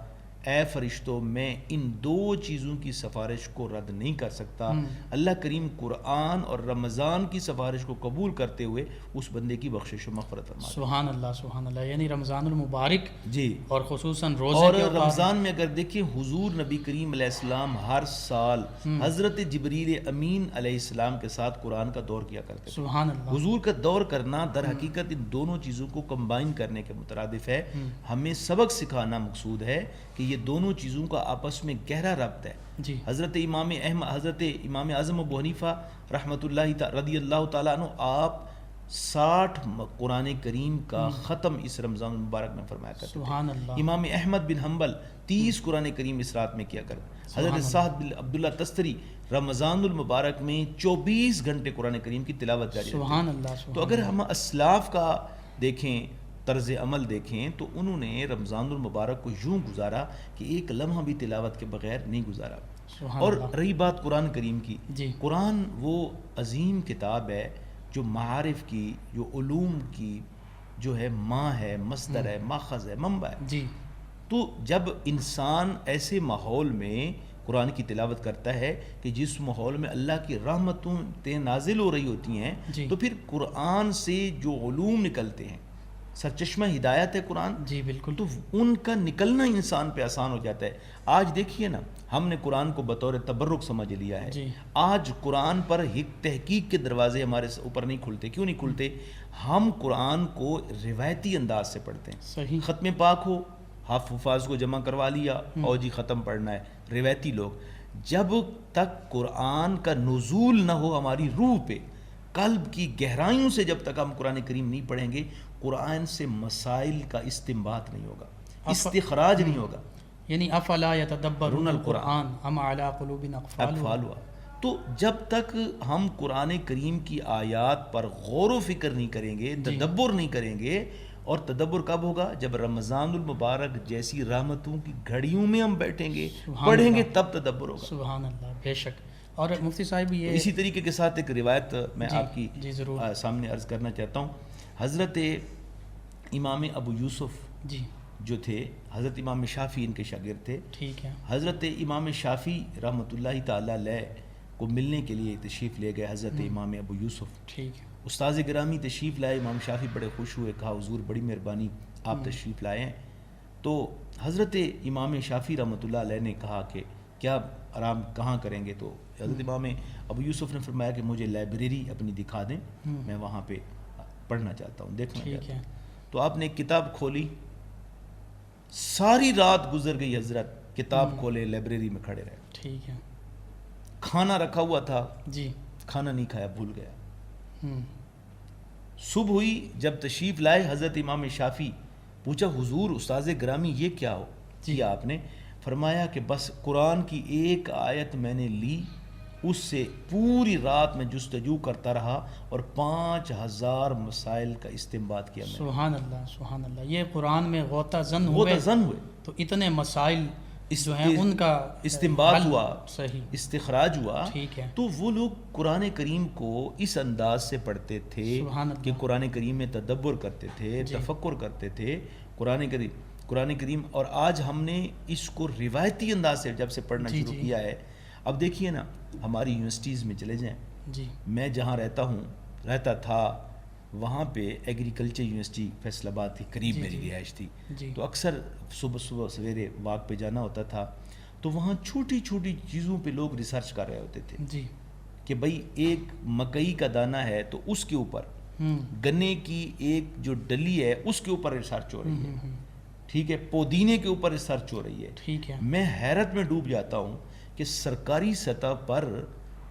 اے فرشتوں میں ان 2 چیزوں کی سفارش کو رد نہیں کر سکتا۔ اللہ کریم قرآن اور رمضان کی سفارش کو قبول کرتے ہوئے اس بندے کی بخشش و مغفرت فرماتا ہے۔ سبحان اللہ، سبحان اللہ، یعنی رمضان المبارک جی، اور خصوصاً روزے اور کے اوقات، رمضان میں اگر دیکھیں حضور نبی کریم علیہ السلام ہر سال حضرت جبریل امین علیہ السلام کے ساتھ قرآن کا دور کیا کرتے تھے۔ سبحان اللہ، حضور کا دور کرنا در حقیقت ان دونوں چیزوں کو کمبائن کرنے کے مترادف ہے۔ ہمیں سبق سکھانا مقصود ہے کہ یہ دونوں چیزوں کا آپس میں گہرا ربط ہے۔ جی، حضرت امام اعظم ابو حنیفہ رحمۃ اللہ رضی اللہ تعالیٰ عنہ، آپ 60 قرآن کریم کا ختم اس رمضان المبارک میں فرمایا کرتے تھے۔ سبحان اللہ، امام احمد بن حنبل 30 قرآن کریم اس رات میں کیا کرتے۔ حضرت سعد بن عبداللہ تستری رمضان المبارک میں 24 گھنٹے قرآن کریم کی تلاوت جاری رکھتے۔ سبحان اللہ، تو اگر ہم اسلاف کا دیکھیں، طرز عمل دیکھیں، تو انہوں نے رمضان المبارک کو یوں گزارا کہ ایک لمحہ بھی تلاوت کے بغیر نہیں گزارا۔ سبحان اور اللہ، رہی بات قرآن کریم کی، جی، قرآن وہ عظیم کتاب ہے جو معارف کی، جو علوم کی جو ہے ماں ہے، مصدر ہے، ماخذ ہے، منبع ہے۔ جی، تو جب انسان ایسے ماحول میں قرآن کی تلاوت کرتا ہے کہ جس ماحول میں اللہ کی رحمتیں نازل ہو رہی ہوتی ہیں، جی، تو پھر قرآن سے جو علوم نکلتے ہیں، سرچشمہ ہدایت ہے قرآن، جی، بالکل، تو ان کا نکلنا انسان پہ آسان ہو جاتا ہے۔ آج دیکھیے نا، ہم نے قرآن کو بطور تبرک سمجھ لیا ہے۔ جی، آج قرآن پر تحقیق کے دروازے ہمارے اوپر نہیں کھلتے۔ کیوں نہیں کھلتے؟ ہم قرآن کو روایتی انداز سے پڑھتے ہیں۔ صحیح، ختم پاک ہو، حفاظ کو جمع کروا لیا اور جی ختم پڑھنا ہے، روایتی لوگ۔ جب تک قرآن کا نزول نہ ہو ہماری روح پہ، قلب کی گہرائیوں سے جب تک ہم قرآن کریم نہیں پڑھیں گے، قرآن سے مسائل کا استنباط نہیں ہوگا، استخراج نہیں ہوگا۔ یعنی افلا یتدبرون القرآن ام علی قلوب اقفالها۔ تو جب تک ہم قرآن کریم کی آیات پر غور و فکر نہیں کریں گے، تدبر نہیں کریں گے، اور تدبر کب ہوگا؟ جب رمضان المبارک جیسی رحمتوں کی گھڑیوں میں ہم بیٹھیں گے، پڑھیں گے، تب تدبر ہوگا۔ سبحان اللہ، بے شک۔ اور مفتی صاحب یہ اسی طریقے کے ساتھ ایک روایت میں آپ کی ضرور سامنے عرض کرنا چاہتا ہوں۔ حضرت امام ابو یوسف جی جو تھے، حضرت امام شافعی ان کے شاگرد تھے۔ ٹھیک ہے، حضرت امام شافعی رحمۃ اللہ تعالی علیہ کو ملنے کے لیے تشریف لے گئے حضرت امام ابو یوسف۔ ٹھیک ہے، استاذ گرامی تشریف لائے، امام شافعی بڑے خوش ہوئے، کہا حضور بڑی مہربانی آپ تشریف لائے ہیں۔ تو حضرت امام شافعی رحمۃ اللہ علیہ نے کہا کہ کیا آرام کہاں کریں گے؟ تو حضرت امام ابو یوسف نے فرمایا کہ مجھے لائبریری اپنی دکھا دیں، میں وہاں پہ پڑھنا چاہتا ہوں، دیکھنا چاہتا ہوں۔ تو آپ نے ایک کتاب کھولی، ساری رات گزر گئی حضرت، کتاب کھولے لائبریری میں کھڑے رہے۔ ٹھیک ہے۔ کھانا رکھا ہوا تھا، جی، کھانا نہیں کھایا، بھول گیا۔ صبح ہوئی، جب تشریف لائے حضرت امام شافعی، پوچھا حضور استاذ گرامی یہ کیا ہو کیا آپ نے؟ فرمایا کہ بس قرآن کی ایک آیت میں نے لی، اس سے پوری رات میں جستجو کرتا رہا اور 5000 مسائل کا استنباط کیا میں نے۔ سبحان اللہ، سبحان اللہ۔ یہ قرآن میں غوطہ زن غوطہ زن ہوئے تو اتنے مسائل جو ہیں ان کا استنباط ہوا، صحیح استخراج ہوا۔ ٹھیک ہے۔ تو وہ لوگ قرآن کریم کو اس انداز سے پڑھتے تھے کہ قرآن کریم میں تدبر کرتے تھے، تفکر کرتے تھے قرآن کریم۔ اور آج ہم نے اس کو روایتی انداز سے جب سے پڑھنا شروع کیا ہے، اب دیکھیے نا، ہماری یونیورسٹیز میں چلے جائیں، میں جہاں رہتا تھا وہاں پہ ایگریکلچر یونیورسٹی فیصل آباد تھی، قریب میری رہائش تھی، تو اکثر صبح سویرے واک پہ جانا ہوتا تھا، تو وہاں چھوٹی چھوٹی چیزوں پہ لوگ ریسرچ کر رہے ہوتے تھے کہ بھئی ایک مکئی کا دانہ ہے تو اس کے اوپر، گنے کی ایک جو ڈلی ہے اس کے اوپر ریسرچ ہو رہی ہے، ٹھیک ہے، پودینے کے اوپر ریسرچ ہو رہی ہے۔ ٹھیک ہے۔ میں حیرت میں ڈوب جاتا ہوں کہ سرکاری سطح پر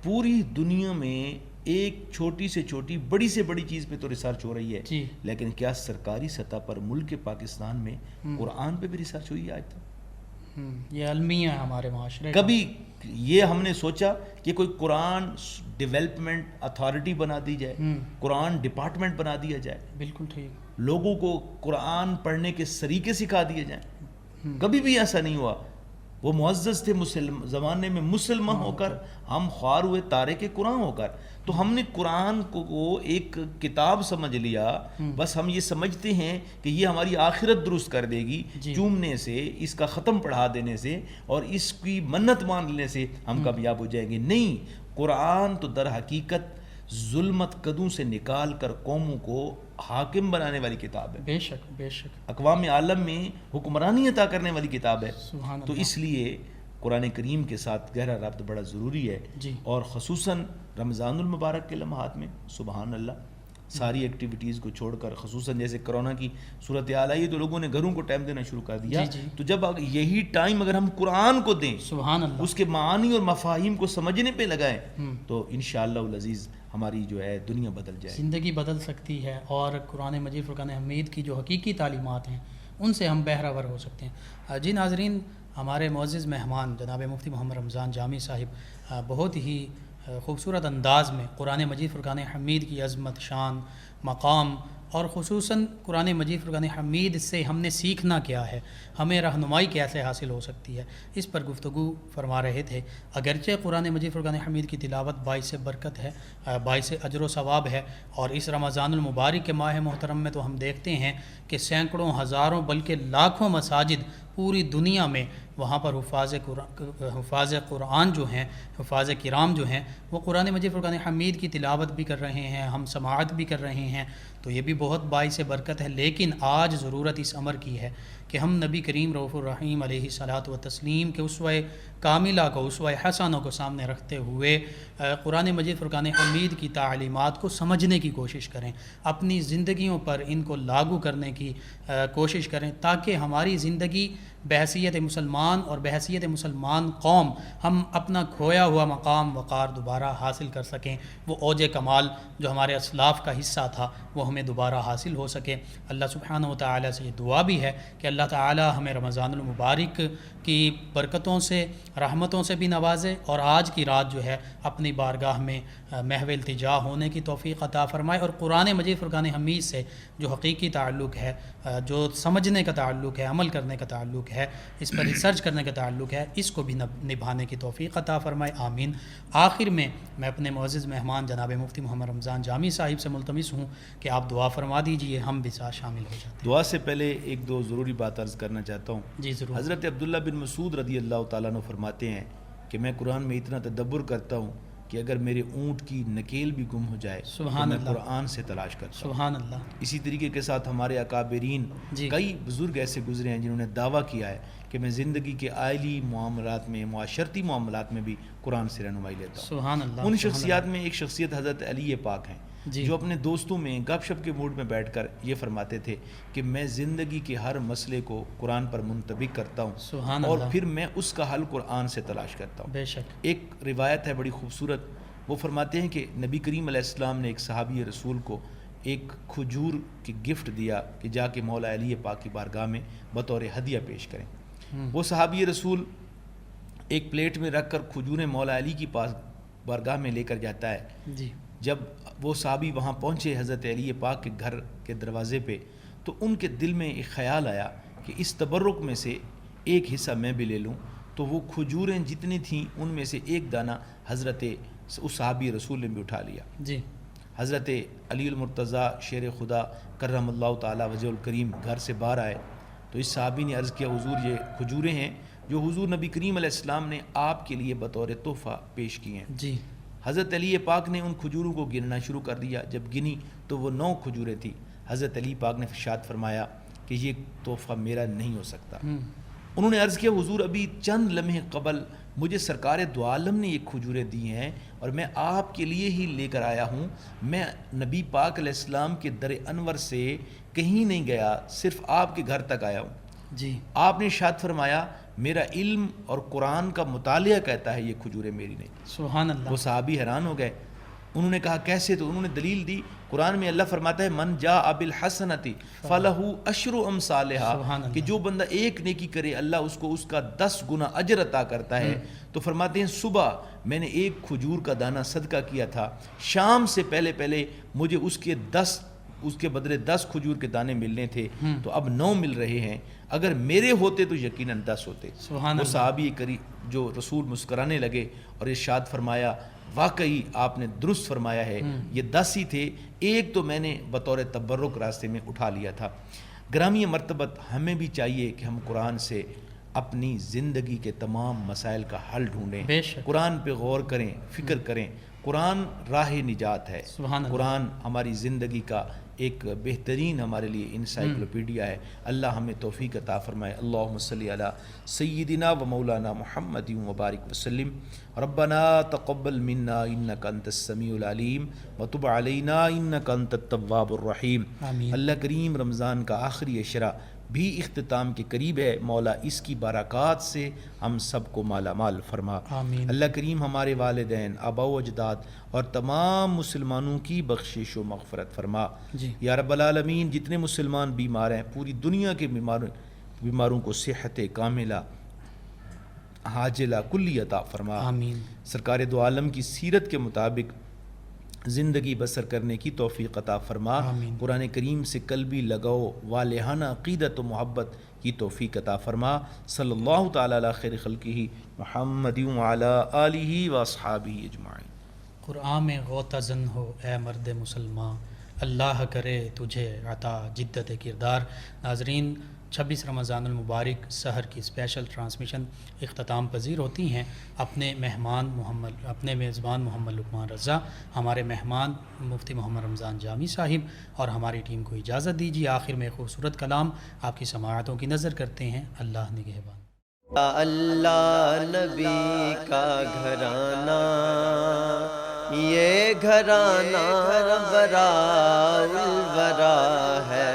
پوری دنیا میں ایک چھوٹی سے چھوٹی بڑی سے بڑی چیز پہ تو ریسرچ ہو رہی ہے، لیکن کیا سرکاری سطح پر ملک پاکستان میں قرآن پہ بھی ریسرچ ہوئی ہے آج تک؟ یہ المیہ ہے ہمارے معاشرے۔ کبھی یہ ہم نے سوچا کہ کوئی قرآن ڈیولپمنٹ اتھارٹی بنا دی جائے، قرآن ڈپارٹمنٹ بنا دیا جائے، بالکل ٹھیک، لوگوں کو قرآن پڑھنے کے طریقے سکھا دیے جائیں؟ کبھی بھی ایسا نہیں ہوا۔ وہ معزز تھے زمانے میں مسلمان ہو کر، ہم خوار ہوئے تارک قرآن ہو کر۔ تو ہم نے قرآن کو ایک کتاب سمجھ لیا، بس ہم یہ سمجھتے ہیں کہ یہ ہماری آخرت درست کر دے گی، چومنے سے، اس کا ختم پڑھا دینے سے اور اس کی منت مان لینے سے ہم کامیاب ہو جائیں گے۔ نہیں، قرآن تو در حقیقت ظلمت قدوں سے نکال کر قوموں کو حاکم بنانے والی کتاب ہے، بے شک بے شک، اقوام عالم میں حکمرانی عطا کرنے والی کتاب ہے۔ تو اس لیے قرآن کریم کے ساتھ گہرا ربط بڑا ضروری ہے، اور خصوصاً رمضان المبارک کے لمحات میں سبحان اللہ ساری ایکٹیویٹیز کو چھوڑ کر، خصوصاً جیسے کرونا کی صورتحال آئی تو لوگوں نے گھروں کو ٹائم دینا شروع کر دیا، تو جب یہی ٹائم اگر ہم قرآن کو دیں، سبحان اللہ، اس کے معانی اور مفاہیم کو سمجھنے پہ لگائیں، تو انشاءاللہ العزیز ہماری جو ہے دنیا بدل جائے، زندگی بدل سکتی ہے، اور قرآن مجید فرقان حمید کی جو حقیقی تعلیمات ہیں ان سے ہم بہرہ ہو سکتے ہیں۔ جی ناظرین، ہمارے معزز مہمان جناب مفتی محمد رمضان جامی صاحب بہت ہی خوبصورت انداز میں قرآن مجید فرقان حمید کی عظمت، شان، مقام، اور خصوصاً قرآن مجید فرقان حمید سے ہم نے سیکھنا کیا ہے، ہمیں رہنمائی کیسے حاصل ہو سکتی ہے، اس پر گفتگو فرما رہے تھے۔ اگرچہ قرآن مجید فرقان حمید کی تلاوت باعث برکت ہے، باعث اجر و ثواب ہے، اور اس رمضان المبارک کے ماہ محترم میں تو ہم دیکھتے ہیں کہ سینکڑوں، ہزاروں، بلکہ لاکھوں مساجد پوری دنیا میں، وہاں پر حفاظ قرآن جو ہیں، حفاظ کرام جو ہیں، وہ قرآن مجید فرقان حمید کی تلاوت بھی کر رہے ہیں، ہم سماعت بھی کر رہے ہیں، تو یہ بھی بہت باعث برکت ہے۔ لیکن آج ضرورت اس امر کی ہے کہ ہم نبی کریم رؤوف الرحیم علیہ الصلاۃ والتسلیم کے اسوہ کاملہ کو، اسوہ حسنہ کو سامنے رکھتے ہوئے قرآن مجید فرقان حمید کی تعلیمات کو سمجھنے کی کوشش کریں، اپنی زندگیوں پر ان کو لاگو کرنے کی کوشش کریں، تاکہ ہماری زندگی بحیثیت مسلمان اور بحیثیت مسلمان قوم ہم اپنا کھویا ہوا مقام وقار دوبارہ حاصل کر سکیں، وہ اوج کمال جو ہمارے اسلاف کا حصہ تھا وہ ہمیں دوبارہ حاصل ہو سکے۔ اللہ سبحانہ و تعالیٰ سے یہ دعا بھی ہے کہ اللہ تعالیٰ ہمیں رمضان المبارک کی برکتوں سے، رحمتوں سے بھی نوازے، اور آج کی رات جو ہے اپنی بارگاہ میں محو التجا ہونے کی توفیق عطا فرمائے، اور قرآن مجید فرقان حمید سے جو حقیقی تعلق ہے، جو سمجھنے کا تعلق ہے، عمل کرنے کا تعلق ہے، اس پر ریسرچ کرنے کا تعلق ہے، اس کو بھی نبھانے کی توفیق عطا فرمائے، آمین۔ آخر میں اپنے معزز مہمان جناب مفتی محمد رمضان جامی صاحب سے ملتمس ہوں کہ آپ دعا فرما دیجئے، ہم بھی ساتھ شامل ہو جاتے ہیں۔ دعا سے پہلے ایک دو ضروری بات عرض کرنا چاہتا ہوں۔ جی ضرور۔ حضرت عبداللہ بن مسعود رضی اللہ تعالیٰ عنہ فرماتے ہیں کہ میں قرآن میں اتنا تدبر کرتا ہوں کہ اگر میرے اونٹ کی نکیل بھی گم ہو جائے تو میں قرآن سے تلاش کرتا ہوں۔ سبحان اللہ۔ اسی طریقے کے ساتھ ہمارے اکابرین کئی بزرگ ایسے گزرے ہیں جنہوں نے دعویٰ کیا ہے کہ میں زندگی کے آئلی معاملات میں، معاشرتی معاملات میں بھی قرآن سے رہنمائی لیتا ہوں۔ سبحان اللہ۔ ان شخصیات میں ایک شخصیت حضرت علی پاک ہیں جو اپنے دوستوں میں گپ شپ کے موڈ میں بیٹھ کر یہ فرماتے تھے کہ میں زندگی کے ہر مسئلے کو قرآن پر منطبق کرتا ہوں اور پھر میں اس کا حل قرآن سے تلاش کرتا ہوں۔ بے شک۔ ایک روایت ہے بڑی خوبصورت، وہ فرماتے ہیں کہ نبی کریم علیہ السلام نے ایک صحابی رسول کو ایک کھجور کی گفٹ دیا کہ جا کے مولا علی پاک کی بارگاہ میں بطور ہدیہ پیش کریں۔ وہ صحابی رسول ایک پلیٹ میں رکھ کر کھجوریں مولا علی کی پاس بارگاہ میں لے کر جاتا ہے۔ جب وہ صحابی وہاں پہنچے حضرت علی پاک کے گھر کے دروازے پہ تو ان کے دل میں ایک خیال آیا کہ اس تبرک میں سے ایک حصہ میں بھی لے لوں، تو وہ کھجوریں جتنی تھیں ان میں سے ایک دانہ حضرت اس صحابی رسول نے بھی اٹھا لیا۔ حضرت علی المرتضیٰ شیر خدا کرم اللہ تعالی وجہ الکریم گھر سے باہر آئے تو اس صحابی نے عرض کیا حضور یہ کھجوریں ہیں جو حضور نبی کریم علیہ السلام نے آپ کے لیے بطور تحفہ پیش کی ہیں۔ حضرت علی پاک نے ان کھجوروں کو گننا شروع کر دیا، جب گنی تو وہ 9 کھجوریں تھیں۔ حضرت علی پاک نے ارشاد فرمایا کہ یہ تحفہ میرا نہیں ہو سکتا۔ انہوں نے عرض کیا حضور ابھی چند لمحے قبل مجھے سرکار دو عالم نے یہ کھجوریں دی ہیں اور میں آپ کے لیے ہی لے کر آیا ہوں، میں نبی پاک علیہ السلام کے در انور سے کہیں نہیں گیا، صرف آپ کے گھر تک آیا ہوں۔ آپ نے ارشاد فرمایا میرا علم اور قرآن کا مطالعہ کہتا ہے یہ کھجوریں میری نہیں۔ سبحان اللہ۔ وہ صحابی حیران ہو گئے، انہوں نے کہا کیسے؟ تو انہوں نے دلیل دی، قرآن میں اللہ فرماتا ہے من جاء بالحسنۃ فلہ عشر امثالھا، کہ جو بندہ ایک نیکی کرے اللہ اس کو اس کا 10 گنا اجر عطا کرتا ہے۔ تو فرماتے ہیں صبح میں نے ایک کھجور کا دانہ صدقہ کیا تھا، شام سے پہلے مجھے اس کے بدلے 10 کھجور کے دانے ملنے تھے، تو اب 9 مل رہے ہیں، اگر میرے ہوتے تو یقیناً 10 ہوتے۔ وہ صحابی قریب جو رسول مسکرانے لگے اور ارشاد فرمایا واقعی آپ نے درست فرمایا ہے، یہ 10 ہی تھے، ایک تو میں نے بطور تبرک راستے میں اٹھا لیا تھا۔ گرامی مرتبت ہمیں بھی چاہیے کہ ہم قرآن سے اپنی زندگی کے تمام مسائل کا حل ڈھونڈیں، قرآن پہ غور کریں، فکر کریں۔ قرآن راہ نجات ہے، قرآن ہماری زندگی کا ایک بہترین ہمارے لیے انسائکلوپیڈیا ہے۔ اللہ ہمیں توفیق عطا فرمائے۔ اللہم صلی علی سیدنا و مولانا محمد وبارک وسلم۔ ربنا تقبل منا انک انت السمیع العلیم وتب علینا انک انت التواب الرحیم۔ اللہ کریم رمضان کا آخری عشرہ بھی اختتام کے قریب ہے، مولا اس کی برکات سے ہم سب کو مالا مال فرما۔ اللہ کریم ہمارے والدین، آباء و اجداد اور تمام مسلمانوں کی بخشش و مغفرت فرما۔ یا رب العالمین جتنے مسلمان بیمار ہیں پوری دنیا کے بیماروں کو صحت کاملہ عاجلہ کلی عطا فرما۔ سرکار دو عالم کی سیرت کے مطابق زندگی بسر کرنے کی توفیق عطا فرما۔ قرآن کریم سے قلبی لگاؤ والہانہ عقیدت و محبت کی توفیق عطا فرما۔ صلی اللہ تعالی علی خیر خلقہ محمد وعلی آلہ واصحابہ اجمعین۔ قرآن میں غوطہ زن ہو اے مرد مسلمان، اللہ کرے تجھے عطا جدت کردار۔ ناظرین 26 رمضان المبارک سحر کی اسپیشل ٹرانسمیشن اختتام پذیر ہوتی ہیں۔ اپنے میزبان محمد لقمان رضا، ہمارے مہمان مفتی محمد رمضان جامی صاحب اور ہماری ٹیم کو اجازت دیجیے۔ آخر میں خوبصورت کلام آپ کی سماعتوں کی نظر کرتے ہیں۔ اللہ نگہبان۔ اللہ نبی کا گھرانہ، یہ گھرانہ براء الورا ہے۔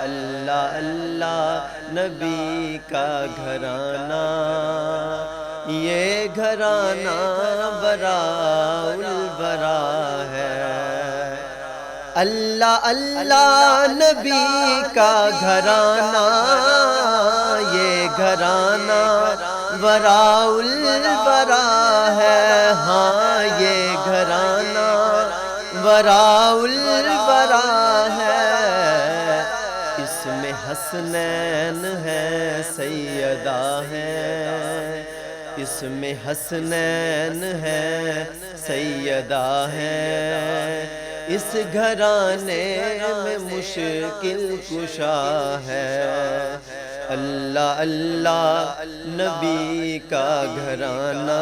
اللہ نبی کا گھرانہ، یہ گھرانہ براء الورا ہے۔ اللہ نبی کا گھرانہ، یہ گھرانہ براء الورا ہے۔ ہاں یہ گھرانہ براء الورا ہے۔ اس میں حسنین ہے سیدہ ہے، اس میں حسنین ہے سیدہ ہے۔ اس گھرانے میں مشکل کشا ہے۔ اللہ نبی کا گھرانہ،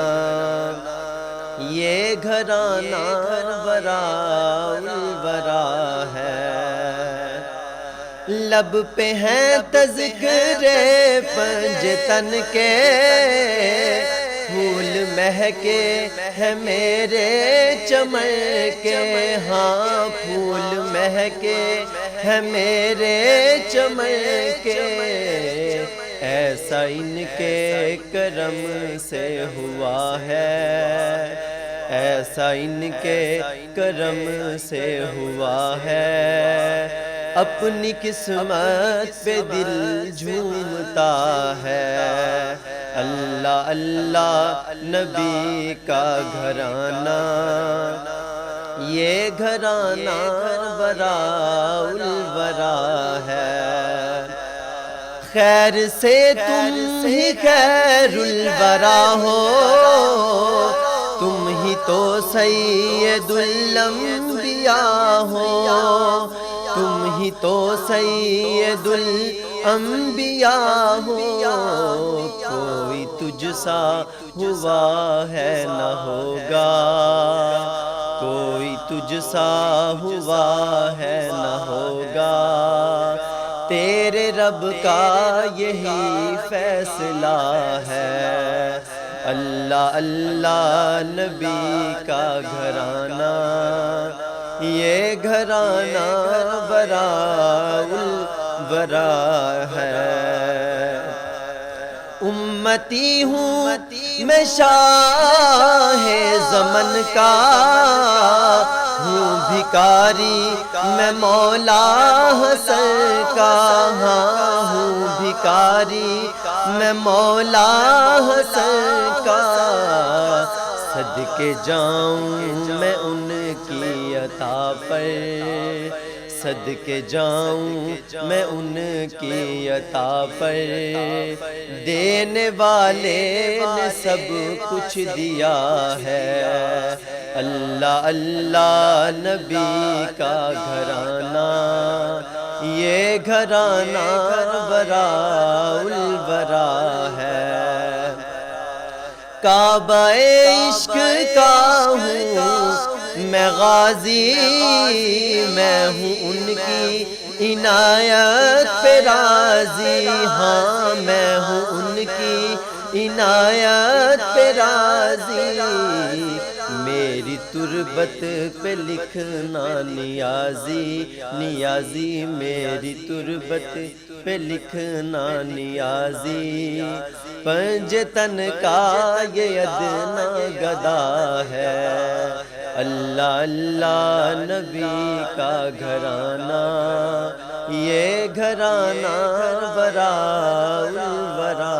یہ گھرانہ وراء الورا ہے، لب پہ ہیں تذکرے پنجتن کے، پھول مہکے ہیں میرے چمن کے، ہاں پھول مہکے ہیں میرے چمن کے، ایسا ان کے کرم سے ہوا ہے، ایسا ان کے کرم سے ہوا ہے، اپنی قسمت پہ دل جھومتا ہے، اللہ اللہ نبی کا گھرانہ، یہ گھرانہ وراء الورا ہے، خیر سے تم ہی خیر الورا ہو، تم ہی تو سید الانبیاء ہو، تم ہی تو سید الانبیاء ہو، کوئی تجھ سا ہوا ہے نہ ہوگا، کوئی تجھ سا ہوا ہے نہ ہوگا، تیرے رب کا یہی فیصلہ ہے، اللہ اللہ نبی کا گھرانہ، یہ گھرانہ وراء الورا ہے، امتی ہوں میں شاہ زمن کا، ہوں بھکاری میں مولا حسن کا، ہاں ہوں بھکاری میں مولا حسن کا، صدقے جاؤں میں ان کی عطا پر، صدقے جاؤں میں ان کی عطا پر، دینے والے نے سب کچھ دیا ہے، اللہ اللہ نبی کا گھرانہ، یہ گھرانہ وراء الورا ہے، کعبہ عشق کا ہوں میں غازی، میں ہوں ان کی عنایت پہ راضی، ہاں میں ہوں ان کی عنایت پہ راضی، میری تربت پہ لکھنا نیازی، نیازی میری تربت پہ لکھنا نیازی، پنجتن کا یہ ادنا گدا ہے، اللہ اللہ نبی کا گھرانہ، یہ گھرانہ وراء الورا